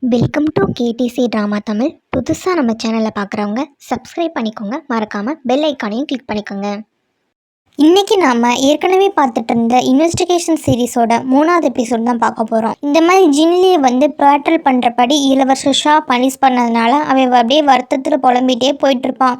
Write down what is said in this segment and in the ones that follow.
Welcome to KTC drama Tamil. புதுசாக நம்ம சேனலை பார்க்குறவங்க சப்ஸ்கிரைப் பண்ணிக்கோங்க, மறக்காமல் பெல் ஐக்கானையும் கிளிக் பண்ணிக்கோங்க. இன்றைக்கி நாம் ஏற்கனவே பார்த்துட்டு இருந்த இன்வெஸ்டிகேஷன் சீரீஸோட 3வது எபிசோட் தான் பார்க்க போகிறோம். இந்த மாதிரி ஜின்லியை பேட்ரல் பண்ணுறபடி இளவரசர் ஷா பனிஷ் பண்ணதுனால அவன் அப்படியே வருத்தத்தில் புலம்பிகிட்டே போயிட்டுருப்பான்.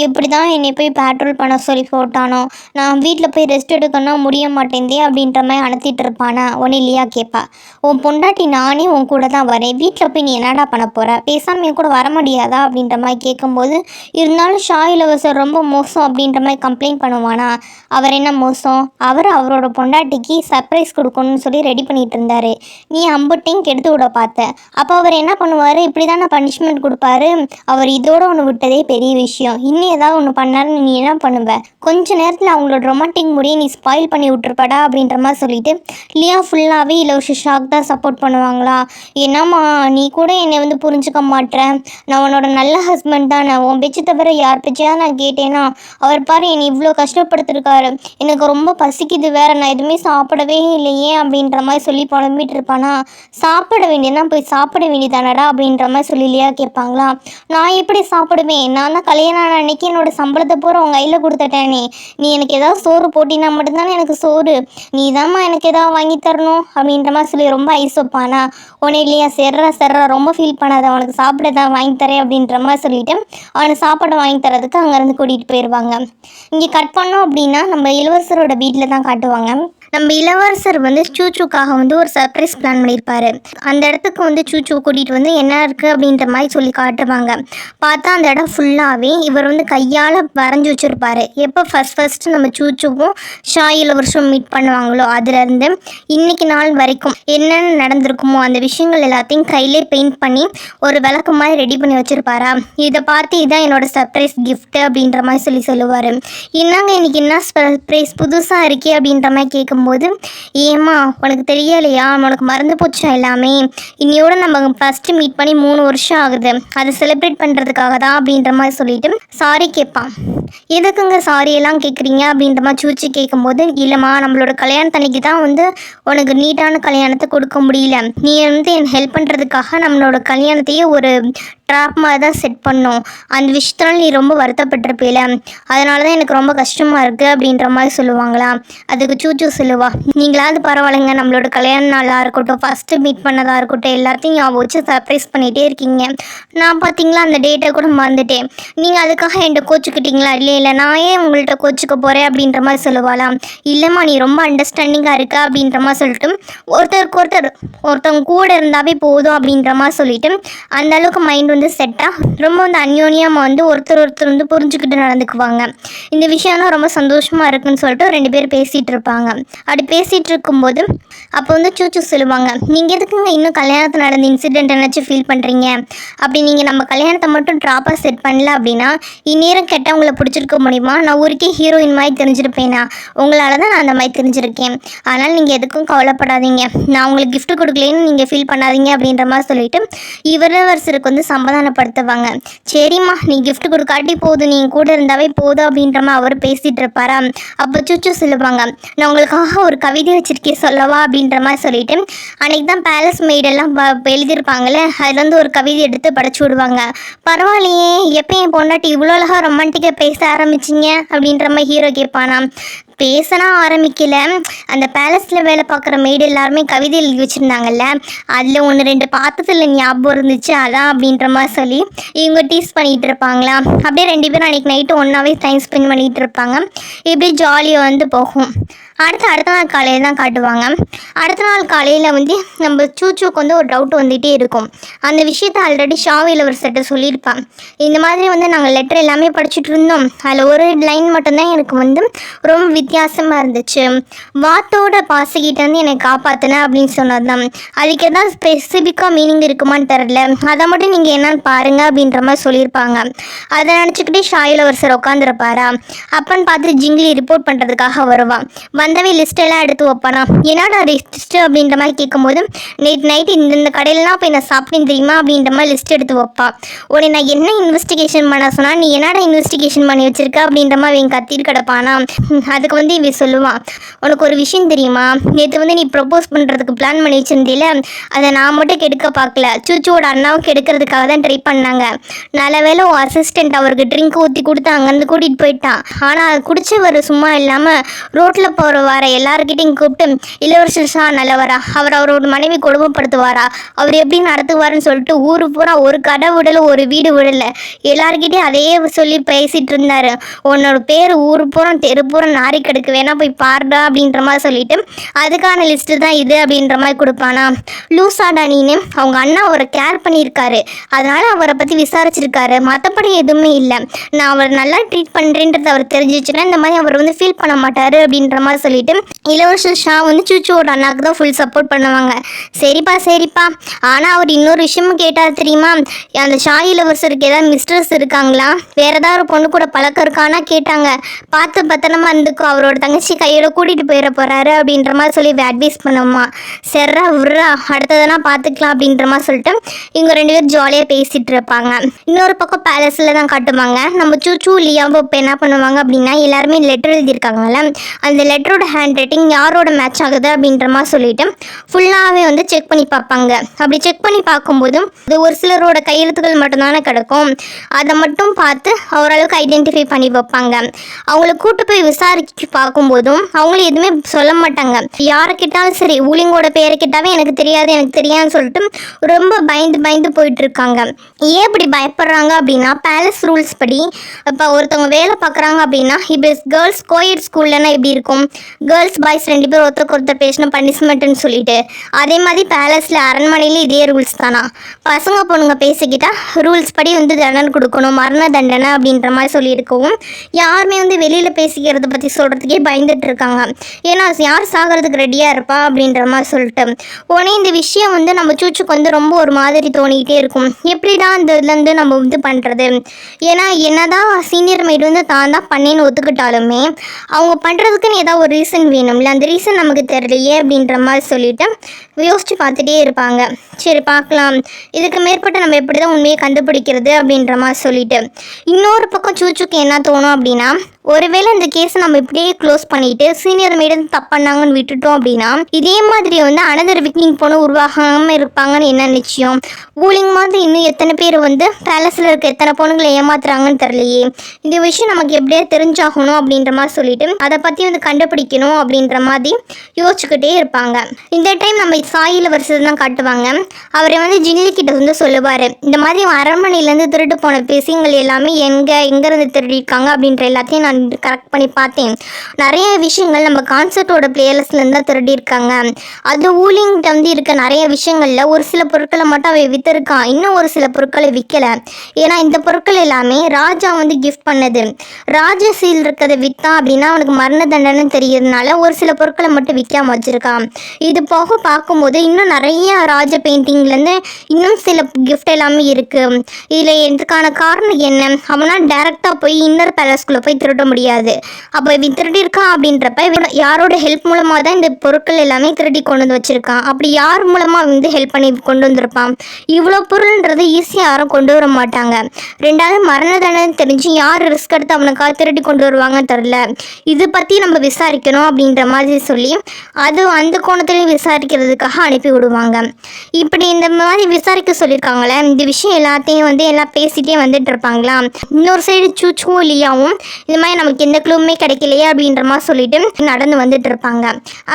எப்படி தான் என்னை போய் பேட்ரோல் பண்ண சொல்லி போட்டானோ, நான் வீட்டில் போய் ரெஸ்ட் எடுக்கணும் முடிய மாட்டேந்தே அப்படின்ற மாதிரி அனுத்திட்டு இருப்பானா. உடனே இல்லையா கேட்பா, உன் பொண்டாட்டி நானே உன் கூட தான் வரேன், வீட்டில் போய் நீ என்னடா பண்ண போகிற, பேசாமல் என் கூட வர முடியாதா அப்படின்ற மாதிரி கேட்கும்போது, இருந்தாலும் ஷா இளவரசர் ரொம்ப மோசம் அப்படின்ற மாதிரி கம்ப்ளைண்ட் பண்ணுவானா. அவர் என்ன மோசம், அவரோட பொண்டாட்டிக்கு சர்ப்ரைஸ் கொடுக்கணும்னு சொல்லி ரெடி பண்ணிட்டு இருந்தாரு. நீ அம்புட்டையும் கெடுத்து விட பார்த்த. அப்போ அவர் என்ன பண்ணுவார், இப்படி தானே பனிஷ்மெண்ட் கொடுப்பாரு. அவர் இதோட ஒன்று விட்டதே பெரிய விஷயம். இன்னும் ஏதாவது ஒன்று பண்ணாருன்னு நீ என்ன பண்ணுவ, கொஞ்ச நேரத்தில் அவங்களோட ரொமான்டிக் முடியை நீ ஸ்பாயில் பண்ணி விட்டுருப்படா அப்படின்ற மாதிரி சொல்லிட்டு லியா ஃபுல்லாகவே இளவரசர் ஷாக் தான் சப்போர்ட் பண்ணுவாங்களா. என்னம்மா நீ கூட என்னை புரிஞ்சுக்க மாட்டேன், நான் உன்னோட நல்ல ஹஸ்பண்ட் தான், நான் உன் பேச்சு தவிர யார் பேச்சையாக நான் கேட்டேன்னா, அவர் பாரு என்னை இவ்வளோ கஷ்டப்படுத்திருக்காரு, எனக்கு ரொம்ப பசிக்குது வேற, நான் எதுவுமே சாப்பிடவே இல்லையே அப்படின்ற மாதிரி சொல்லி புலம்பிட்டு இருப்பானா. சாப்பிட வேண்டியதான், போய் சாப்பிட வேண்டியதானடா அப்படின்ற மாதிரி சொல்லி இல்லையா கேட்பாங்களா. நான் எப்படி சாப்பிடுவேன், நான் தான் கல்யாணம் அன்னைக்கு என்னோட சம்பளத்தை பூரா உங்கள் கையில் கொடுத்துட்டேனே, நீ எனக்கு ஏதாவது சோறு போட்டினா மட்டும்தானே எனக்கு சோறு, நீ தான்மா எனக்கு ஏதாவது வாங்கி தரணும் அப்படின்ற மாதிரி சொல்லி ரொம்ப ஐஸ் வைப்பானா. உடனே இல்லையா செர்றா ரொம்ப ஃபீல் பண்ணாத, அவனுக்கு சாப்பிட தான் வாங்கி தரேன் அப்படின்ற மாதிரி சொல்லிட்டு அவனுக்கு சாப்பாடு வாங்கி தரதுக்கு அங்கேருந்து கூட்டிகிட்டு போயிடுவாங்க. இங்கே கட் பண்ணோம் அப்படின்னா நம்ம இளவரசரோட வீட்டில் தான் காட்டுவாங்க. நம்ம இளவரசர் சூச்சுக்காக ஒரு சர்ப்ரைஸ் பிளான் பண்ணியிருப்பாரு. அந்த இடத்துக்கு சூச்சு கூட்டிகிட்டு என்ன இருக்குது அப்படின்ற மாதிரி சொல்லி காட்டுவாங்க. பார்த்தா அந்த இடம் ஃபுல்லாகவே இவர் கையால் வரைஞ்சி வச்சுருப்பாரு. எப்போ ஃபஸ்ட்டு நம்ம சூச்சுவும் ஷா இளவரசரும் மீட் பண்ணுவாங்களோ அதுலேருந்து இன்றைக்கி நாள் வரைக்கும் என்னென்ன நடந்திருக்குமோ அந்த விஷயங்கள் எல்லாத்தையும் கையிலே பெயிண்ட் பண்ணி ஒரு விளக்கு மாதிரி ரெடி பண்ணி வச்சுருப்பாரா. இதை பார்த்து இதான் என்னோட சர்ப்ரைஸ் கிஃப்ட்டு அப்படின்ற மாதிரி சொல்லுவார். என்னங்க இன்னைக்கு என்ன சர்ப்ரைஸ் புதுசாக இருக்கே அப்படின்ற மாதிரி கேட்கும்போது, ஏம்மா உனக்கு தெரியலையா, உனக்கு மறந்து போச்சா எல்லாமே, இன்னையோட நம்ம ஃபஸ்ட்டு மீட் பண்ணி 3 வருஷம் ஆகுது, அதை செலிப்ரேட் பண்ணுறதுக்காக தான் அப்படின்ற மாதிரி சொல்லிட்டு சாரி கேட்பான். எதுக்குங்க சாரி எல்லாம் கேட்குறீங்க அப்படின்ற மாதிரி சூச்சி கேட்கும்போது, இல்லைம்மா நம்மளோட கல்யாணத்தன்னைக்கு தான் உனக்கு நீட்டான கல்யாணத்தை கொடுக்க முடியல, நீ என் ஹெல்ப் பண்ணுறதுக்காக நம்மளோட கல்யாணத்தையே ஒரு ட்ராப் மாதிரி தான் செட் பண்ணோம், அந்த விஷயத்தால் நீ ரொம்ப வருத்தப்பட்டிருப்பேல, அதனால தான் எனக்கு ரொம்ப கஷ்டமாக இருக்குது அப்படின்ற மாதிரி சொல்லுவாங்களா. அதுக்கு சூச்சு சொல்லுவா, நீங்களாவது பரவாயில்லைங்க, நம்மளோட கல்யாண நாளாக இருக்கட்டும், ஃபஸ்ட்டு மீட் பண்ணதாக இருக்கட்டும், எல்லாத்தையும் ஞாபகம் வச்சு சர்ப்ரைஸ் பண்ணிகிட்டே இருக்கீங்க, நான் பார்த்தீங்களா அந்த டேட்டை கூட மறந்துட்டேன், நீங்கள் அதுக்காக என்கிட்ட கோச்சிக்கிட்டீங்களா, இல்லை நான் ஏன் உங்கள்கிட்ட கோச்சிக்க போகிறேன் அப்படின்ற மாதிரி சொல்லுவாளாம். இல்லைம்மா நீ ரொம்ப அண்டர்ஸ்டாண்டிங்காக இருக்க அப்படின்ற மாதிரி சொல்லிட்டு ஒருத்தவங்க கூட இருந்தாவே போதும் அப்படின்ற மாதிரி சொல்லிட்டு அந்த அளவுக்கு மைண்ட் செட்டாக ரொம்ப அந்யோன்யமாக ஒருத்தர் புரிஞ்சுக்கிட்டு நடந்துக்குவாங்க. இந்த விஷயம்லாம் ரொம்ப சந்தோஷமாக இருக்குன்னு சொல்லிட்டு 2 பேர் பேசிகிட்டு இருப்பாங்க. அப்படி பேசிகிட்டு இருக்கும்போது அப்போ சூச்சு சொல்லுவாங்க, நீங்கள் எதுக்குங்க இன்னும் கல்யாணத்தில் நடந்த இன்சிடென்ட் என்னாச்சும் ஃபீல் பண்ணுறீங்க, அப்படி நீங்கள் நம்ம கல்யாணத்தை மட்டும் ட்ராப்பாக செட் பண்ணல அப்படின்னா இந்நேரம் கெட்டவங்களை பிடிச்சிருக்க முடியுமா, நான் ஊருக்கே ஹீரோயின் மாதிரி தெரிஞ்சிருப்பேனா, உங்களால் தான் நான் அந்த மாதிரி தெரிஞ்சிருக்கேன், அதனால் நீங்கள் எதுக்கும் கவலைப்படாதீங்க, நான் உங்களுக்கு கிஃப்ட் கொடுக்கலேன்னு நீங்கள் ஃபீல் பண்ணாதீங்க அப்படின்ற மாதிரி சொல்லிட்டு இளவரசருக்கு சமாதானப்படுத்துவாங்க. சரிம்மா நீ கிஃப்ட் கொடுக்காட்டி போதும், நீங்கள் கூட இருந்தாவே போதும் அப்படின்ற மாதிரி அவர் பேசிகிட்டு இருப்பாரா. அப்போ சூச்சு சொல்லுவாங்க, நான் உங்களுக்காக ஒரு கவிதை வச்சிருக்கேன் சொல்லவா அப்படின்ற மாதிரி சொல்லிட்டு அன்றைக்கி தான் பேலஸ் மெய்டெல்லாம் எழுதியிருப்பாங்களே, அதில் ஒரு கவிதை எடுத்து படிச்சு விடுவாங்க. பரவாயில்லையே, எப்போ என் பொண்டாட்டி இவ்வளோ அழகாக ரொமான்டிக்காக பேச ஆரம்பிச்சிங்க அப்படின்ற மாதிரி ஹீரோ கேட்பானா. பேசலாம் ஆரம்பிக்கல, அந்த பேலஸில் வேலை பார்க்குற மெய்டு எல்லாருமே கவிதை எழுதி வச்சுருந்தாங்கல்ல, அதில் 1-2 பார்த்ததில் ஞாபகம் இருந்துச்சு, அதான் அப்படின்ற மாதிரி சொல்லி இவங்க டீஸ் பண்ணிகிட்டு இருப்பாங்களா. அப்படியே 2 பேரும் அன்றைக்கி நைட்டு ஒன்றாவே டைம் ஸ்பெண்ட் பண்ணிகிட்டு இருப்பாங்க. இப்படி ஜாலியாக போகும். அடுத்த நாள் காலையில் தான் காட்டுவாங்க. அடுத்த நாள் காலையில் நம்ம சூச்சுக்கு ஒரு டவுட் வந்துகிட்டே இருக்கும். அந்த விஷயத்தை ஆல்ரெடி ஷா இளவரசர்கிட்ட சொல்லியிருப்பான். இந்த மாதிரி நாங்கள் லெட்டர் எல்லாமே படிச்சுட்டு இருந்தோம், அதில் ஒரு லைன் மட்டும்தான் எனக்கு ரொம்ப வித்தியாசமாக இருந்துச்சு, வாத்தோட பாசகிட்டேருந்து என்னை காப்பாற்றினேன் அப்படின்னு சொன்னது தான், அதுக்கு எதாவது ஸ்பெசிஃபிக்காக மீனிங் இருக்குமான்னு தெரில, அதை மட்டும் நீங்கள் என்னன்னு பாருங்கள் அப்படின்ற மாதிரி சொல்லியிருப்பாங்க. அதை நினச்சிக்கிட்டே ஷா இளவரசர் உட்காந்துருப்பாரா. அப்பன்னு பார்த்து ஜிங்கிலி ரிப்போர்ட் பண்ணுறதுக்காக வருவான். வந்தவே லிஸ்ட்டெல்லாம் எடுத்து வைப்பானா. என்னடா லிஸ்ட்டு அப்படின்ற மாதிரி கேட்கும்போது, நேற்று நைட்டு இந்த கடையிலலாம் போய் நான் சாப்பிட்டேன் தெரியுமா அப்படின்ற மாதிரி லிஸ்ட் எடுத்து வைப்பா. உடனே நான் என்ன இன்வெஸ்டிகேஷன் பண்ண சொன்னால், நீ என்னடா இன்வெஸ்டிகேஷன் பண்ணி வச்சிருக்க அப்படின்ற மாதிரி இவன் கத்திட்டு கிடப்பானா. அதுக்கு வந்து இவன் சொல்லுவான், உனக்கு ஒரு விஷயம் தெரியுமா, நேற்று வந்து நீ ப்ரப்போஸ் பண்ணுறதுக்கு பிளான் பண்ணி வச்சிருந்தீல, அதை நான் மட்டும் கெடுக்க பார்க்கல, சூச்சுவோட அண்ணாவும் கெடுக்கிறதுக்காக தான் ட்ரை பண்ணாங்க. நல்ல வேளை உன் அசிஸ்டண்ட் அவருக்கு ட்ரிங்க் ஊற்றி கொடுத்து அங்கேருந்து கூட்டிகிட்டு போயிட்டான். ஆனால் அது குடிச்சவர் சும்மா இல்லாமல் ரோட்டில் போகிற வர எல்லாருக்கிட்டையும் கூப்பிட்டு, இளவரசர் ஷா நல்லவரா, அவரோட மனைவி கொடுமைப்படுத்துவாரா, அவர் எப்படி நடத்துவாருன்னு சொல்லிட்டு ஊரு பூரா ஒரு கடை விடலை, ஒரு வீடு விடலை, எல்லாருக்கிட்டையும் அதையே சொல்லி பேசிகிட்டு இருந்தார். உன்னோட பேர் ஊரு பூரா தெரு பூரா நாரி கிடக்கு, வேணா போய் பாருடா அப்படின்ற மாதிரி சொல்லிட்டு அதுக்கான லிஸ்ட்டு தான் இது அப்படின்ற மாதிரி கொடுப்பானா. லூசாடா நீனு, அவங்க அண்ணா அவரை கேர் பண்ணியிருக்காரு, அதனால் அவரை பற்றி விசாரிச்சிருக்காரு, மற்றபடி எதுவுமே இல்லை. நான் அவரை நல்லா ட்ரீட் பண்ணுறேன்றது அவர் தெரிஞ்சிச்சுன்னா இந்த மாதிரி அவர் வந்து ஃபீல் பண்ண மாட்டார் அப்படின்ற மாதிரி சொல்லிட்டு இளவரசர் ஷா வந்து சூச்சுவோட அண்ணாக்கு தான் ஃபுல் சப்போர்ட் பண்ணுவாங்க. சரிப்பா சரிப்பா, ஆனால் அவர் இன்னொரு விஷயமும் கேட்டார் தெரியுமா, அந்த ஷா இளவரசருக்கு ஏதாவது மிஸ்டர்ஸ் இருக்காங்களா, வேறு ஏதாவது ஒரு பொண்ணு கூட பழக்கம் இருக்கானா கேட்டாங்க. பார்த்து பத்திரமா இருந்துக்கோ, அவரோட தங்கச்சி கையோட கூட்டிகிட்டு போயிட போகிறாரு அப்படின்ற மாதிரி சொல்லி அட்வைஸ் பண்ணுமா. செர்ரா விட்றா, அடுத்ததெல்லாம் பார்த்துக்கலாம் அப்படின்ற மாதிரி சொல்லிட்டு இவங்க 2 பேரும் ஜாலியாக பேசிகிட்டு இருப்பாங்க. இன்னொரு பக்கம் பேலஸில் தான் காட்டுவாங்க. நம்ம சூச்சு லியாவும் இப்போ என்ன பண்ணுவாங்க அப்படின்னா, எல்லாருமே லெட்டர் எழுதியிருக்காங்கல்ல, அந்த லெட்டரோட ஹேண்ட் ரைட்டிங் யாரோட மேட்ச் ஆகுது அப்படின்ற மாதிரி சொல்லிட்டு ஃபுல்லாகவே வந்து செக் பண்ணி பார்ப்பாங்க. அப்படி செக் பண்ணி பார்க்கும்போது அது ஒரு சிலரோட கையெழுத்துக்கள் மட்டும்தானே கிடக்கும். அதை மட்டும் பார்த்து ஓரளவுக்கு ஐடென்டிஃபை பண்ணி வைப்பாங்க. அவங்கள கூட்டு போய் விசாரிச்சு பார்க்கும்போதும் அவங்களும் எதுவுமே சொல்ல மாட்டாங்க. யாரை கேட்டாலும் சரி, ஊழிங்கோட பேரை கேட்டாவே எனக்கு தெரியாதுன்னு சொல்லிட்டு ரொம்ப பயந்து போயிட்டு இருக்காங்க. ஏன் இப்படி பயப்படுறாங்க அப்படின்னா, பேலஸ் ரூல்ஸ் படி இப்போ ஒருத்தவங்க வேலை பார்க்குறாங்க அப்படின்னா, இப்போ கேர்ள்ஸ் கோயட் ஸ்கூல்லனா எப்படி இருக்கும், கேர்ள்ஸ் பாய்ஸ் 2 பேர் ஒருத்தர் பேசணும் பனிஷ்மெண்ட்டுன்னு சொல்லிட்டு, அதே மாதிரி பேலஸில் அரண்மனையில் இதே ரூல்ஸ் தானா. பசங்க பொண்ணுங்க பேசிக்கிட்டால் ரூல்ஸ் படி வந்து தண்டனை கொடுக்கணும், மரண தண்டனை அப்படின்ற மாதிரி சொல்லியிருக்கவும் யாருமே வந்து வெளியில் பேசிக்கிறத பற்றி சொல்கிறதுக்கே பயந்துட்டு இருக்காங்க. ஏன்னா யார் சாகிறதுக்கு ரெடியாக இருப்பா அப்படின்ற மாதிரி சொல்லிட்டு உடனே இந்த விஷயம் வந்து நம்ம சூச்சுக்கு வந்து ரொம்ப ஒரு மாதிரி தோணிக்கிட்டே இருக்கும். எப்படிடா இந்த இதுலேருந்து நம்ம வந்து பண்ணுறது, ஏன்னா என்னதான் சீனியர் மைடு வந்து தான் தான் பண்ணேன்னு ஒத்துக்கிட்டாலுமே அவங்க பண்ணுறதுக்குன்னு ஏதாவது ஒரு ரீசன் வேணும்ல, அந்த ரீசன் நமக்கு தெரியலையே அப்படின்ற மாதிரி சொல்லிட்டு யோசிச்சு பார்த்துட்டே இருப்பாங்க. சரி பார்க்கலாம், இதுக்கு மேற்பட்ட நம்ம எப்படி தான் உண்மையை கண்டுபிடிக்கிறது அப்படின்ற மாதிரி சொல்லிட்டு இன்னொரு பக்கம் சூச்சுக்கு என்ன தோணும் அப்படின்னா, ஒருவேளை இந்த கேஸை நம்ம இப்படியே க்ளோஸ் பண்ணிட்டு சீனியர் மேடம் தப்பானாங்கன்னு விட்டுட்டோம் அப்படின்னா, இதே மாதிரி வந்து அனதர் விக்னிங் பொண்ணு உருவாகாமல் இருப்பாங்கன்னு என்ன நிச்சயம். ஊலிங் மாதிரி இன்னும் எத்தனை பேர் வந்து பேலஸில் இருக்க எத்தனை பொண்ணுங்களை ஏமாத்துறாங்கன்னு தெரியலையே, இந்த விஷயம் நமக்கு எப்படியே தெரிஞ்சாகணும் அப்படின்ற மாதிரி சொல்லிட்டு அதை பற்றி வந்து கண்டுபிடிக்கணும் அப்படின்ற மாதிரி யோசிச்சுக்கிட்டே இருப்பாங்க. இந்த டைம் நம்ம சாயில வருஷம் தான் காட்டுவாங்க. அவரை வந்து ஜின்லி கிட்ட வந்து சொல்லுவார், இந்த மாதிரி அரண்மனையிலேருந்து திருட்டு போன விஷயங்கள் எல்லாமே எங்கேருந்து திருடிருக்காங்க அப்படின்ற எல்லாத்தையும் நான் கரெக்ட் பண்ணி பார்த்தேன். நிறைய விஷயங்கள் நம்ம கான்சர்ட்டோட பிளேலிஸ்ட்லேருந்து தான் திருடிருக்காங்க. அது ஊலிங்கிட்ட வந்து இருக்க நிறைய விஷயங்களில் ஒரு சில பொருட்களை மட்டும் அவை விற்றுருக்கான், இன்னும் ஒரு சில பொருட்களை விற்கலை. ஏன்னா இந்த பொருட்கள் எல்லாமே ராஜா வந்து கிஃப்ட் பண்ணது. ராஜ சீல் இருக்கிறத விற்றான் அப்படின்னா அவனுக்கு மரண தண்டனை தெரியறதுனால ஒரு சில பொருட்களை மட்டும் விற்காம வச்சுருக்கான். இது போக பார்க்கும்போது இன்னும் நிறைய ராஜ பெயிண்டிங்லேருந்து இன்னும் சில கிஃப்ட் எல்லாமே இருக்குது. இதில் எதுக்கான காரணம் என்ன, அவனா டைரெக்டாக போய் இன்னர் பேலஸ்குள்ளே போய் திருட முடியாது. அப்போ இவன் திருடிருக்கான் அப்படின்றப்ப யாரோட ஹெல்ப் மூலமாக தான் இந்த பொருட்கள் எல்லாமே திருடி கொண்டு வந்து வச்சுருக்கான். அப்படி யார் மூலமாக வந்து ஹெல்ப் பண்ணி கொண்டு வந்திருப்பான். இவ்வளோ பொருள்ன்றது ஈஸியாக யாரும் கொண்டு வர மாட்டாங்க. ரெண்டாவது மரண தண்டனை தெரிஞ்சு யார் ரிஸ்க் எடுத்து அவனுக்காக திருடி கொண்டு வருவாங்கன்னு தெரில. இது பற்றி நம்ம விசாரிக்கணும் அப்படின்ற மாதிரி சொல்லி அது அந்த கோணத்துலையும் விசாரிக்கிறதுக்காக அனுப்பி விடுவாங்க. இப்படி இந்த மாதிரி விசாரிக்க சொல்லியிருக்காங்களே, இந்த விஷயம் எல்லாத்தையும் வந்து எல்லாம் பேசிகிட்டே வந்துட்டு இருப்பாங்களா. இன்னொரு சைடு சூச்சுவும் லியாவும் இந்த மாதிரி நமக்கு எந்த க்ளூமே கிடைக்கலையே அப்படின்ற மாதிரி சொல்லிட்டு நடந்து வந்துட்டு இருப்பாங்க.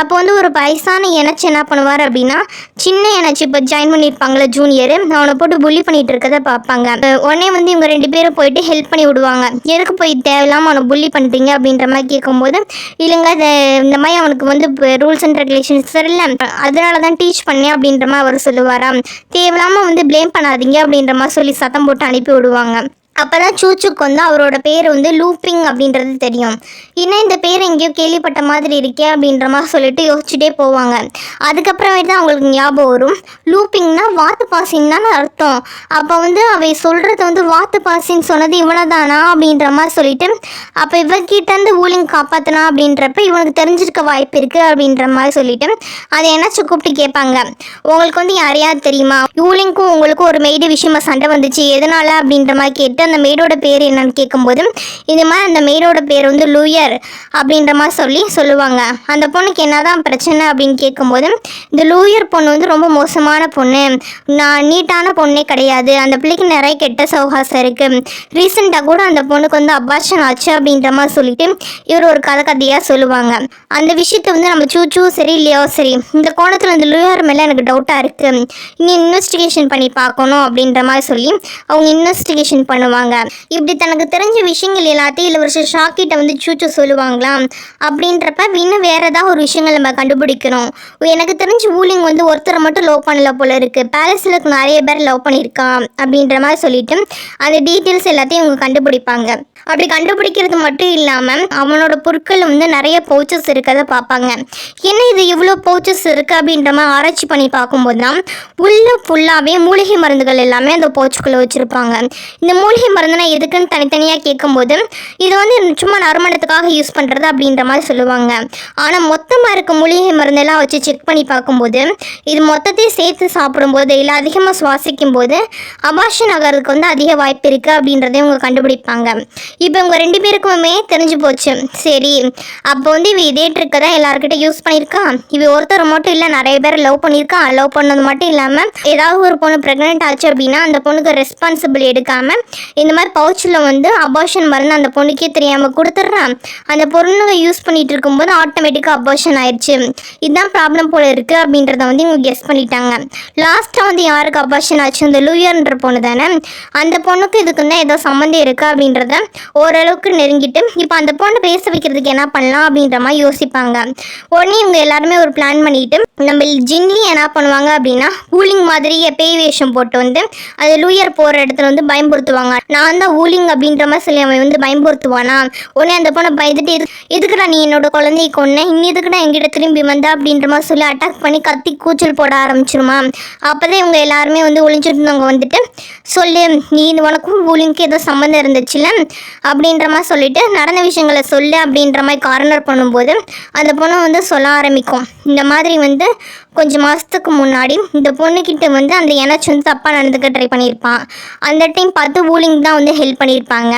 அப்போ வந்து ஒரு வயசான எனச்சி என்ன பண்ணுவார் அப்படின்னா, சின்ன எனச்சி இப்போ ஜாயின் பண்ணியிருப்பாங்களே ஜூனியர், அவனை போட்டு புள்ளி பண்ணிட்டு இருக்கதை பார்ப்பாங்க. உடனே வந்து இவங்க 2 பேரும் போயிட்டு ஹெல்ப் பண்ணி விடுவாங்க. எதுக்கு போய் தேவையில்லாமல் அவனை புள்ளி பண்ணுறீங்க அப்படின்ற மாதிரி கேட்கும்போது, இல்லைங்க இந்த மாதிரி அவனுக்கு வந்து ரூல்ஸ் அண்ட் ரெகுலேஷன்ஸ் தெரியல, அதனால தான் டீச் பண்ணேன் அப்படின்ற மாதிரி அவர் சொல்லுவாராம். தேவையில்லாமல் வந்து ப்ளேம் பண்ணாதீங்க அப்படின்ற மாதிரி சொல்லி சத்தம் போட்டு அனுப்பி விடுவாங்க. அப்போ தான் சூச்சுக்கு வந்து அவரோட பேர் வந்து லூப்பிங் அப்படின்றது தெரியும். இன்னும் இந்த பேர் எங்கேயோ கேள்விப்பட்ட மாதிரி இருக்கே அப்படின்ற மாதிரி சொல்லிட்டு யோசிச்சுட்டே போவாங்க. அதுக்கப்புறமேட்டு தான் அவங்களுக்கு ஞாபகம் வரும், லூப்பிங்னா வாத்து பாசின்னு தானே அர்த்தம். அப்போ வந்து அவை சொல்கிறது வந்து வாத்து பாசின்னு சொன்னது இவனை தானா அப்படின்ற மாதிரி சொல்லிட்டு, அப்போ இவர்கிட்டேருந்து ஊலிங் காப்பாற்றினா அப்படின்றப்ப இவனுக்கு தெரிஞ்சிருக்க வாய்ப்பு இருக்குது அப்படின்ற மாதிரி சொல்லிட்டு அதை என்னாச்சும் கூப்பிட்டு கேட்பாங்க, உங்களுக்கு வந்து யாரையாவது தெரியுமா, ஊலிங்க்கும் உங்களுக்கும் ஒரு மெய்டு விஷயமா சண்டை வந்துச்சு எதனால அப்படின்ற மாதிரி கேட்டு அந்த மெய்டோட பேர் என்னன்னு கேட்கும்போது இது மாதிரி அந்த மெய்டோட பேர் வந்து லூயர் அப்படின்ற மாதிரி சொல்லுவாங்க. அந்த பொண்ணுக்கு என்னதான் பிரச்சனை அப்படின்னு கேட்கும்போது, இந்த லூயர் பொண்ணு வந்து ரொம்ப மோசமான பொண்ணு, நான் நீட்டான பொண்ணே கிடையாது, அந்த பிள்ளைக்கு நிறைய கெட்ட சவகாசம் இருக்குது, ரீசெண்டாக கூட அந்த பொண்ணுக்கு வந்து அபார்ஷன் ஆச்சு அப்படின்ற மாதிரி சொல்லிட்டு இவர் ஒரு கதையாக சொல்லுவாங்க. அந்த விஷயத்தை வந்து நம்ம சூச்சு சரி இல்லையோ சரி, இந்த கோணத்தில் அந்த லூயர் மேலே எனக்கு டவுட்டாக இருக்குது, இன்னும் இன்வெஸ்டிகேஷன் பண்ணி பார்க்கணும் அப்படின்ற மாதிரி சொல்லி அவங்க இன்வெஸ்டிகேஷன் பண்ணுவாங்க. இப்படி தனக்கு தெரிஞ்ச விஷயங்கள் எல்லாத்தையும் இளவரசர் ஷாக்கிட்ட வந்து சூச்சு சொல்லுவாங்களாம். அப்படின்றப்ப இன்னும் வேற ஏதாவது ஒரு விஷயங்கள் நம்ம கண்டுபிடிக்கணும். எனக்கு தெரிஞ்சு ஊலிங் வந்து ஒருத்தரை மட்டும் லவ் பண்ணல போல இருக்கு, பேலஸில் நிறைய பேர் லவ் பண்ணியிருக்கான் அப்படின்ற மாதிரி சொல்லிட்டு அந்த டீட்டெயில்ஸ் எல்லாத்தையும் இவங்க கண்டுபிடிப்பாங்க. அப்படி கண்டுபிடிக்கிறது மட்டும் இல்லாமல் அவனோட பொருட்கள் வந்து நிறைய பவுச்சஸ் இருக்கிறத பார்ப்பாங்க. என்ன இது இவ்வளோ பவுச்சஸ் இருக்குது அப்படின்ற மாதிரி ஆராய்ச்சி பண்ணி பார்க்கும்போது தான் உள்ள ஃபுல்லாகவே மூலிகை மருந்துகள் எல்லாமே அந்த பவுச்சுக்குள்ளே வச்சுருப்பாங்க. இந்த மூலிகை மருந்துனா எதுக்குன்னு தனித்தனியாக கேட்கும்போது இது வந்து சும்மா நறுமணத்துக்காக யூஸ் பண்ணுறது அப்படின்ற மாதிரி சொல்லுவாங்க. ஆனால் மொத்தமாக இருக்க மூலிகை மருந்தெல்லாம் வச்சு செக் பண்ணி பார்க்கும்போது இது மொத்தத்தையும் சேர்த்து சாப்பிடும்போது இல்லை அதிகமாக சுவாசிக்கும் போது அபார்ஷன் ஆகிறதுக்கு வந்து அதிக வாய்ப்பு இருக்குது அப்படின்றதையும் இவங்க கண்டுபிடிப்பாங்க. இப்போ இவங்க 2 பேருக்குமே தெரிஞ்சு போச்சு. சரி, அப்போ வந்து இவ இதே ட்ரிக்கை தான் எல்லாருக்கிட்ட யூஸ் பண்ணியிருக்கான், இவ ஒருத்தர் மட்டும் இல்லை நிறைய பேர் லவ் பண்ணியிருக்கான், லவ் பண்ணது மட்டும் இல்லாமல் ஏதாவது ஒரு பொண்ணு ப்ரெக்னென்ட் ஆச்சு அப்படின்னா அந்த பொண்ணுக்கு ரெஸ்பான்சிபிள் எடுக்காமல் இந்த மாதிரி பவுச்சில் வந்து அபார்ஷன் மருந்து அந்த பொண்ணுக்கே தெரியாமல் கொடுத்துட்றான். அந்த பொண்ணுங்க யூஸ் பண்ணிட்டு இருக்கும்போது ஆட்டோமேட்டிக்காக அபார்ஷன் ஆயிடுச்சு, இதுதான் ப்ராப்ளம் போல இருக்குது அப்படின்றத வந்து இவங்க கெஸ் பண்ணிட்டாங்க. லாஸ்ட்டாக வந்து யாருக்கு அபார்ஷன் ஆச்சு, இந்த லூயர்ன்ற பொண்ணு தானே, அந்த பொண்ணுக்கு இதுக்கு தான் ஏதோ சம்மந்தம் இருக்குது அப்படின்றத ஓரளவுக்கு நெருங்கிட்டு இப்போ அந்த பொண்ணை பேச வைக்கிறதுக்கு என்ன பண்ணலாம் அப்படின்ற மாதிரி யோசிப்பாங்க. உடனே இவங்க எல்லாருமே ஒரு பிளான் பண்ணிட்டு நம்ம ஜின்லி என்ன பண்ணுவாங்க அப்படின்னா ஊலிங் மாதிரி பேய் வேஷம் போட்டு வந்து அது லூயர் போகிற இடத்துல வந்து பயன்படுத்துவாங்க. நான் தான் ஊலிங் அப்படின்ற மாதிரி சொல்லி அவன் வந்து பயன்படுத்துவானா. உடனே அந்த பொண்ணை பயந்துட்டு எதுக்குடா நீ என்னோட குழந்தைய கொன்ன, இன்னும் எதுக்குடா என்கிட்ட திரும்பி வந்தா அப்படின்ற மாதிரி சொல்லி அட்டாக் பண்ணி கத்தி கூச்சல் போட ஆரம்பிச்சிருமா. அப்போதான் இவங்க எல்லாருமே வந்து ஒளிஞ்சிட்டு இருந்தவங்க வந்துட்டு சொல்லு, நீ உனக்கும் ஊலிங்க்கு ஏதோ சம்மந்தம் இருந்துச்சுல அப்படின்ற மாதிரி சொல்லிட்டு நடந்த விஷயங்களை சொல்லு அப்படின்ற மாதிரி கார்னர் பண்ணும்போது அந்த பொண்ணு வந்து சொல்ல ஆரம்பிக்கும், இந்த மாதிரி வந்து கொஞ்சம் மாதத்துக்கு முன்னாடி இந்த பொண்ணுக்கிட்ட வந்து அந்த எனாச்சு வந்து தப்பாக நடந்துக்க ட்ரை பண்ணியிருப்பான். அந்த டைம் பார்த்து ஊலிங் தான் வந்து ஹெல்ப் பண்ணியிருப்பாங்க.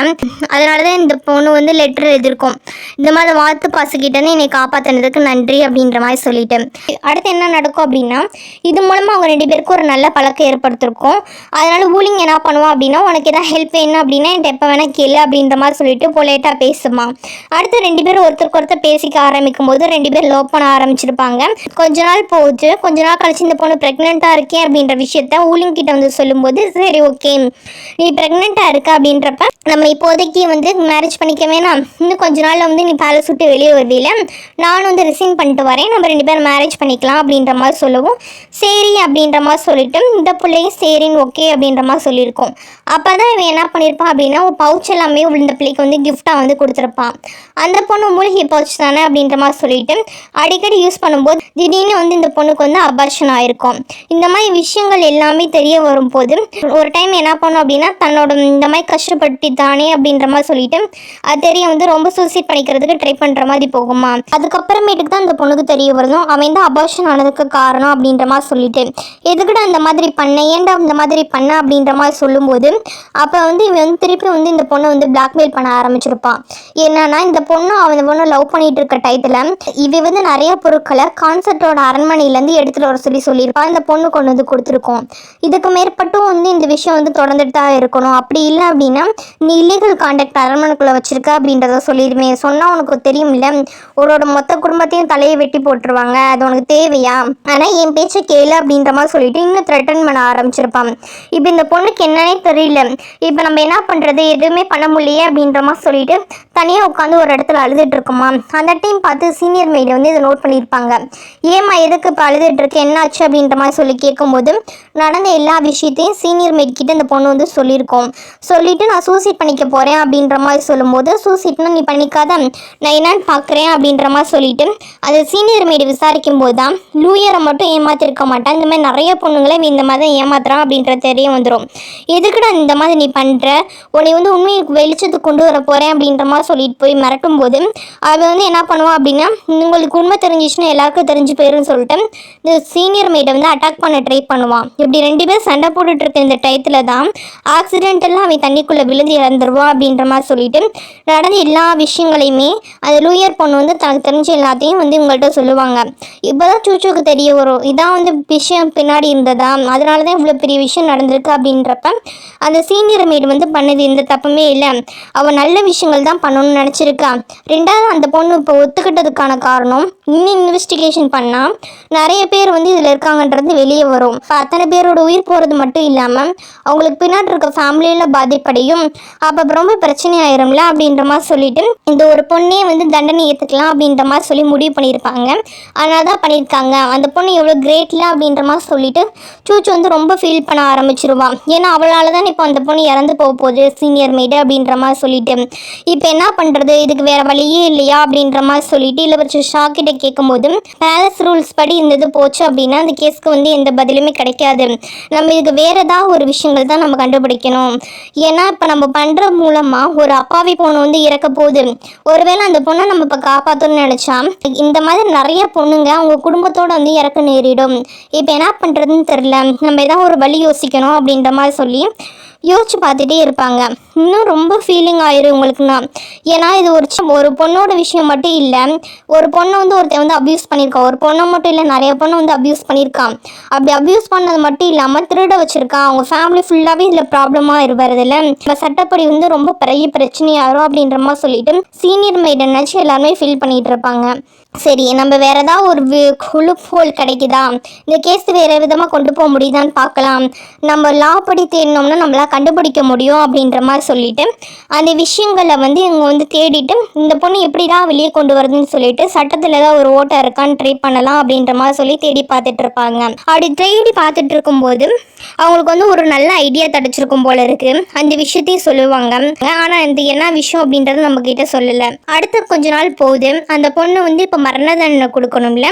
அதனால தான் இந்த பொண்ணு வந்து லெட்டர் எழுதியிருக்கோம், இந்த மாதிரி வாத்து பாசுக்கிட்டேருந்து என்னை காப்பாற்றினதுக்கு நன்றி அப்படின்ற மாதிரி சொல்லிட்டேன். அடுத்து என்ன நடக்கும் அப்படின்னா இது மூலமாக அவங்க 2 பேருக்கும் ஒரு நல்ல பழக்கம் ஏற்படுத்திருக்கோம். அதனால் ஊலிங் என்ன பண்ணுவான் அப்படின்னா உனக்கு எதாவது ஹெல்ப் வேணும் அப்படின்னா என்கிட்ட எப்போ வேணால் கேளு அப்படின்ற மாதிரி சொல்லிட்டு பொலேட்டாக பேசுமா. அடுத்து 2 பேரும் ஒருத்தருக்கு ஒருத்தர் பேசிக்க ஆரம்பிக்கும் போது 2 பேர் லவ் பண்ண ஆரம்பிச்சிருப்பாங்க. கொஞ்ச நாள் போச்சு. கொஞ்ச நாள் கழிச்சு இந்த பொண்ணு ப்ரெக்னெண்ட்டாக இருக்கேன் அப்படின்ற விஷயத்த ஊலிங் கிட்ட வந்து சொல்லும்போது சரி ஓகே நீ ப்ரெக்னெண்ட்டாக இருக்க அப்படின்றப்ப நம்ம இப்போதைக்கு வந்து மேரேஜ் பண்ணிக்க வேணாம், இன்னும் கொஞ்ச நாளில் வந்து நீ பேலஸ் விட்டு வெளியே வருவீல, நானும் வந்து ரிசைன் பண்ணிட்டு வரேன், நம்ம 2 பேரும் மேரேஜ் பண்ணிக்கலாம் அப்படின்ற மாதிரி சொல்லவும் சரி அப்படின்ற மாதிரி சொல்லிட்டு இந்த பிள்ளையும் சரின்னு ஓகே அப்படின்ற மாதிரி சொல்லியிருக்கோம். அப்போ தான் இவன் என்ன பண்ணியிருப்பான் அப்படின்னா ஒரு பவுச் எல்லாமே இந்த பிள்ளைக்கு வந்து கிஃப்டாக வந்து கொடுத்துருப்பான். அந்த பொண்ணு மூலிகை பவுச் தானே அப்படின்ற மாதிரி சொல்லிட்டு அடிக்கடி யூஸ் பண்ணும்போது திடீர்னு வந்து இந்த பொண்ணுக்கு வந்து அபார்ஷன் ஆயிருக்கும். இந்த மாதிரி விஷயங்கள் எல்லாமே தெரிய வரும்போது ஒரு டைம் என்ன பண்ணும் அப்படின்னா தன்னோட இந்த மாதிரி கஷ்டப்பட்டு தானே அப்படின்ற மாதிரி சொல்லிட்டு அது தெரிய வந்து ரொம்ப சூசைட் பண்ணிக்கிறதுக்கு ட்ரை பண்ணுற மாதிரி போகுமா. அதுக்கப்புறமேட்டுக்கு தான் இந்த பொண்ணுக்கு தெரிய வருதும் அவன் தான் அபார்ஷன் ஆனதுக்கு காரணம் அப்படின்ற மாதிரி சொல்லிட்டு எதுக்கிட்ட அந்த மாதிரி பண்ண, ஏன்டா இந்த மாதிரி பண்ண அப்படின்ற மாதிரி சொல்லும்போது அப்போ வந்து இவன் வந்து திருப்பி வந்து இந்த பொண்ணை வந்து பிளாக்மெயில் பண்ண ஆரம்பிச்சிருப்பான். என்னன்னா இந்த பொண்ணு அவன் பொண்ணு லவ் பண்ணிட்டு இருக்க டைத்தில் இவ வந்து நிறைய பொருட்களை கான்சர்ட்டோட அரண்மனையிலேருந்து எடுத்துகிட்டு வர சொல்லியிருப்பான். இந்த பொண்ணு கொண்டு வந்து கொடுத்துருக்கோம். இதுக்கு மேற்பட்டும் வந்து இந்த விஷயம் வந்து தொடர்ந்துட்டு தான் இருக்கணும், அப்படி இல்லை அப்படின்னா நீ இல்லீகல் கான்டாக்ட் அரண்மனைக்குள்ளே வச்சிருக்க அப்படின்றத சொல்லிடுவேன், சொன்னால் உனக்கு தெரியும் இல்லை உன்னோட மொத்த குடும்பத்தையும் தலையை வெட்டி போட்டுருவாங்க, அது உனக்கு தேவையா, ஆனால் என் பேச்சை கேளு அப்படின்ற மாதிரி சொல்லிட்டு இன்னும் த்ரெட்டன் பண்ண ஆரம்பிச்சிருப்பான். இப்போ இந்த பொண்ணுக்கு என்னன்னே தெரியல, இப்போ நம்ம என்ன பண்ணுறது, எதுவுமே பண்ண முடியல தெரியலையே அப்படின்ற மாதிரி சொல்லிட்டு தனியாக உட்காந்து ஒரு இடத்துல அழுதுட்டு இருக்குமா. அந்த டைம் பார்த்து சீனியர் மெய்டு வந்து இதை நோட் பண்ணியிருப்பாங்க. ஏம்மா எதுக்கு இப்போ அழுதுட்டு இருக்கு, என்ன ஆச்சு அப்படின்ற மாதிரி சொல்லி கேட்கும்போது நடந்த எல்லா விஷயத்தையும் சீனியர் மெய்ட் கிட்ட இந்த பொண்ணு வந்து சொல்லியிருக்கோம். சொல்லிட்டு நான் சூசைட் பண்ணிக்க போகிறேன் அப்படின்ற மாதிரி சொல்லும்போது, சூசைட்னா நீ பண்ணிக்காத, நான் என்னன்னு பார்க்குறேன் அப்படின்ற மாதிரி சொல்லிட்டு அந்த சீனியர் மெய்டு விசாரிக்கும் போது தான் லூயரை மட்டும் ஏமாத்திருக்க மாட்டான், இந்த மாதிரி நிறைய பொண்ணுங்களை இந்த மாதிரி தான் ஏமாத்துறான் அப்படின்ற தெரிய வந்துடும். எதுக்குடா இந்த மாதிரி நீ பண்ணுற, உன்னை வந்து உண்மையை வெளிச்சத்துக்கு கொண்டு வர போகிறேன் அப்படின்ற மாதிரி சொல்லிட்டு போய் மிரட்டும் போது அவன் வந்து என்ன பண்ணுவான் அப்படின்னா, உங்களுக்கு உண்மை தெரிஞ்சிச்சுன்னா எல்லாருக்கும் தெரிஞ்சு போயிருன்னு சொல்லிட்டு இந்த சீனியர் மெய்டை வந்து அட்டாக் பண்ண ட்ரை பண்ணுவான். இப்படி 2 பேர் சண்டை போட்டுட்டு இருக்க இந்த டயத்தில் தான் ஆக்சிடென்டெல்லாம் அவன் தண்ணிக்குள்ளே விழுந்து இறந்துருவான் அப்படின்ற மாதிரி சொல்லிட்டு நடந்த எல்லா விஷயங்களையுமே அந்த லூயர் பொண்ணு வந்து தனக்கு தெரிஞ்ச எல்லாத்தையும் வந்து இவங்கள்ட்ட சொல்லுவாங்க. இப்போ தான் சூச்சுக்கு தெரிய வரும், இதான் வந்து விஷயம் பின்னாடி இருந்ததா, அதனால தான் இவ்வளோ பெரிய விஷயம் நடந்திருக்கு அப்படின்றப்ப அந்த சீனியர் மெய்டு வந்து பண்ணது எந்த தப்புமே இல்லை, அவள் நல்ல விஷயங்கள் தான் பண்ணணும்னு நினச்சிருக்கா. 2வது அந்த பொண்ணு இப்போ ஒத்துக்கிட்டதுக்கான காரணம் இன்னும் இன்வெஸ்டிகேஷன் பண்ணால் நிறைய பேர் வந்து இதில் இருக்காங்கன்றது வெளியே வரும். இப்போ அத்தனை பேரோட உயிர் போகிறது மட்டும் இல்லாமல் அவங்களுக்கு பின்னாடி இருக்க ஃபேமிலியில் பாதிப்படையும், அப்போ ரொம்ப பிரச்சனை ஆயிரும்ல அப்படின்ற மாதிரி சொல்லிட்டு இந்த ஒரு பொண்ணே வந்து தண்டனை ஏற்றுக்கலாம் அப்படின்ற மாதிரி சொல்லி முடிவு பண்ணியிருப்பாங்க. அதனால தான் பண்ணியிருக்காங்க. அந்த பொண்ணு எவ்வளோ கிரேட்ல அப்படின்ற மாதிரி சொல்லிட்டு சூச்சு வந்து ரொம்ப ஃபீல் பண்ண ஆரம்பிச்சிருவான். ஏன்னா அவளால் தான் இப்போ அந்த பொண்ணு இறந்து போகுது சீனியர் மெய்டு அப்படின்ற மாதிரி சொல்லிட்டு இப்போ என்ன பண்ணுறது, இதுக்கு வேறு வழியே இல்லையா அப்படின்ற மாதிரி சொல்லிட்டு இளவரசி ஷாக்கிட்ட கேட்கும்போது பேலஸ் ரூல்ஸ் படி இருந்தது போச்சு அப்படின்னா அந்த கேஸ்க்கு வந்து எந்த பதிலுமே கிடைக்காது, நம்ம இதுக்கு வேறு ஏதாவது ஒரு விஷயங்கள் தான் நம்ம கண்டுபிடிக்கணும். ஏன்னா இப்போ நம்ம பண்ணுற மூலமாக ஒரு அப்பாவி பொண்ணு வந்து இறக்க போகுது, ஒருவேளை அந்த பொண்ணை நம்ம இப்போ காப்பாற்றணும்னு நினச்சா இந்த மாதிரி நிறைய பொண்ணுங்க அவங்க குடும்பத்தோடு வந்து இறக்க நேரிடும். இப்போ என்ன பண்ணுறதுன்னு தெரில, நம்ம ஏதாவது ஒரு வழி யோசிக்கணும் அப்படின்ற மாதிரி சொல்லி யோசிச்சு பார்த்துட்டே இருப்பாங்க. இன்னும் ரொம்ப ஃபீலிங் ஆயிரும் உங்களுக்குன்னா. ஏன்னா இது ஒரு பொண்ணோட விஷயம் மட்டும் இல்லை, ஒரு பொண்ணை வந்து ஒருத்தன் வந்து அப்யூஸ் பண்ணியிருக்கான். ஒரு பொண்ணை மட்டும் இல்லை, நிறைய பொண்ணை வந்து அப்யூஸ் பண்ணியிருக்கான். அப்படி அப்யூஸ் பண்ணது மட்டும் இல்லாமல் திருட வச்சுருக்கான். அவங்க ஃபேமிலி ஃபுல்லாகவே இதில் ப்ராப்ளமாக வருதில்ல, நம்ம சட்டப்படி வந்து ரொம்ப பெரிய பிரச்சனையாகும் அப்படின்ற மாதிரி சொல்லிட்டு சீனியர் மெய்டை நினச்சி எல்லாருமே ஃபீல் பண்ணிகிட்டு இருப்பாங்க. சரி, நம்ம வேறு ஏதாவது ஒரு குழுப் ஹோல் கிடைக்குதா, இந்த கேஸ் வேறு விதமாக கொண்டு போக முடியுதான்னு பார்க்கலாம், நம்ம லா படி தேடினோம்னா நம்மளால் கண்டுபிடிக்க முடியும் அப்படின்ற மாதிரி சொல்லிட்டு அந்த விஷயங்களை வந்து இவங்க வந்து தேடிட்டு இந்த பொண்ணு எப்படி தான் வெளியே கொண்டு வருதுன்னு சொல்லிட்டு சட்டத்தில் ஏதாவது ஒரு ஓட்டை இருக்கான்னு ட்ரை பண்ணலாம் அப்படின்ற மாதிரி சொல்லி தேடி பார்த்துட்டு இருப்பாங்க. அப்படி தேடி பார்த்துட்டு இருக்கும்போது அவங்களுக்கு வந்து ஒரு நல்ல ஐடியா கிடச்சிருக்கும் போல இருக்கு. அந்த விஷயத்தையும் சொல்லுவாங்க. ஆனால் இந்த என்ன விஷயம் அப்படின்றது நம்ம கிட்ட சொல்லலை. அடுத்த கொஞ்ச நாள் போகுது. அந்த பொண்ணு வந்து இப்போ மரண தண்டனை கொடுக்கணும்ல,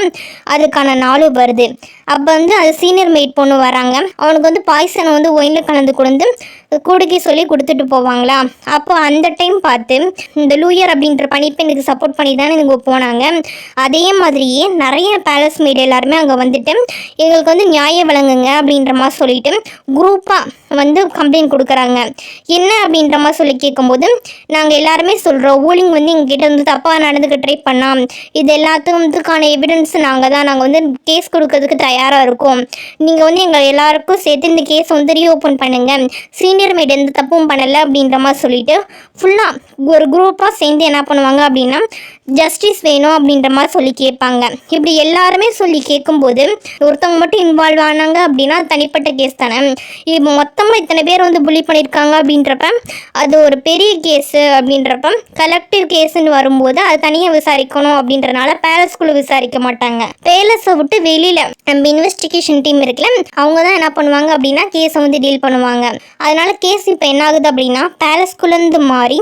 அதுக்கான நாளும் வருது. அப்போ வந்து அது சீனியர் மெய்ட் பொண்ணு வராங்க. அவனுக்கு வந்து பாய்சனை வந்து ஒயினில் கலந்து குடுக்கி சொல்லி கொடுத்துட்டு போவாங்களா. அப்போ அந்த டைம் பார்த்து இந்த லூயர் அப்படின்ற பணிப்பெண்ணுக்கு சப்போர்ட் பண்ணி தானே இவங்க போனாங்க. அதே மாதிரியே நிறைய பேலஸ் மெய்டு எல்லாருமே அங்கே வந்துட்டு எங்களுக்கு வந்து நியாயம் வழங்குங்க அப்படின்ற மாதிரி சொல்லிட்டு குரூப்பாக வந்து கம்ப்ளைண்ட் கொடுக்குறாங்க. என்ன அப்படின்ற மாதிரி சொல்லி கேட்கும்போது நாங்கள் எல்லாருமே சொல்கிறோம், ஊழிங் வந்து எங்ககிட்ட வந்து தப்பாக நடந்துக்க ட்ரை பண்ணால் இது எல்லாத்துக்கான எவிடன்ஸ் நாங்கள் வந்து கேஸ் கொடுக்கறதுக்கு தயாராக இருக்கோம். நீங்கள் வந்து எங்கள் எல்லாருக்கும் சேர்த்து இந்த கேஸை வந்து ரீஓப்பன் பண்ணுங்கள், சீனியர் மெய்டு எந்த தப்பும் பண்ணலை அப்படின்ற மாதிரி சொல்லிட்டு ஃபுல்லாக ஒரு குரூப்பாக சேர்ந்து என்ன பண்ணுவாங்க அப்படின்னா ஜஸ்டிஸ் வேணும் அப்படின்ற மாதிரி சொல்லி கேட்பாங்க. இப்படி எல்லாருமே சொல்லி கேட்கும்போது ஒருத்தவங்க மட்டும் இன்வால்வ் ஆனாங்க அப்படின்னா தனிப்பட்ட கேஸ் தானே. இப்போ மொத்தமாக இத்தனை பேர் வந்து புள்ளி பண்ணியிருக்காங்க அப்படின்றப்ப அது ஒரு பெரிய கேஸு அப்படின்றப்ப கலெக்டிவ் கேஸுன்னு வரும்போது அது தனியாக விசாரிக்கணும் அப்படின்றனால பேலஸ்குள்ளே விசாரிக்க மாட்டாங்க. பேலஸை விட்டு வெளியில் நம்ம இன்வெஸ்டிகேஷன் டீம் இருக்குல்ல, அவங்க தான் என்ன பண்ணுவாங்க அப்படின்னா கேஸை வந்து டீல் பண்ணுவாங்க. அதனால கேஸ் இப்போ என்ன ஆகுது அப்படின்னா பேலஸ்குள்ளேருந்து மாறி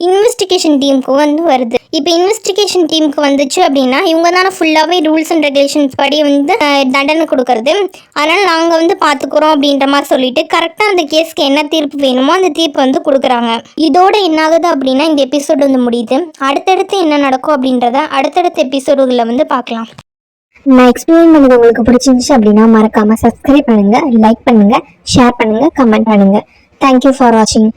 இன்வெஸ்டிகேஷன் டீமுக்கு வந்து வருது. இப்போ இன்வெஸ்டிகேஷன் டீமுக்கு வந்துச்சு அப்படின்னா இவங்க தானே ஃபுல்லாகவே ரூல்ஸ் அண்ட் ரெகுலேஷன்ஸ் படி வந்து தண்டனை கொடுக்கறது. அதனால் நாங்கள் வந்து பார்த்துக்குறோம் அப்படின்ற மாதிரி சொல்லிட்டு கரெக்டாக அந்த கேஸ்க்கு என்ன தீர்ப்பு வேணுமோ அந்த தீர்ப்பு வந்து கொடுக்குறாங்க. இதோட என்ன ஆகுது அப்படின்னா இந்த எபிசோடு வந்து முடியுது. அடுத்தடுத்து என்ன நடக்கும் அப்படின்றத அடுத்தடுத்த எபிசோடுகளில் வந்து பார்க்கலாம். நான் எக்ஸ்பிளைன் பண்ணது உங்களுக்கு பிடிச்சிருந்துச்சு அப்படின்னா மறக்காமல் சப்ஸ்கிரைப் பண்ணுங்கள், லைக் பண்ணுங்கள், ஷேர் பண்ணுங்கள், கமெண்ட் பண்ணுங்கள். தேங்க்யூ ஃபார் வாட்சிங்.